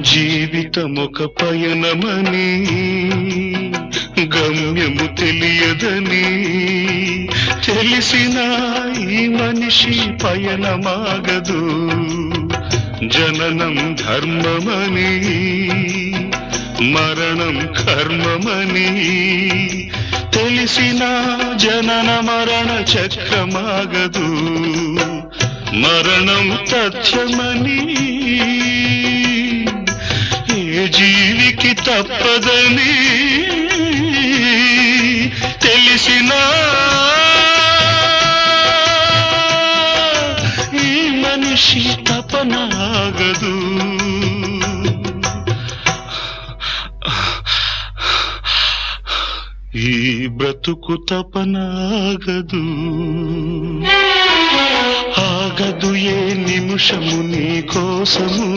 జీవితమొక పయనమని గమ్యము తెలియదని తెలిసిన ఈ మనిషి పయనమాగదు. జననం ధర్మమని మరణం కర్మమని తెలిసిన జనన మరణ చక్రమాగదు. మరణం తథ్యమని ఏ జీవికి తప్పదని తెలిసిన ఈ మనిషి తపనాగదు. ఈ బ్రతుకు తపనాగదు. ఆగదు ఏ నిమిషము నీ కోసము.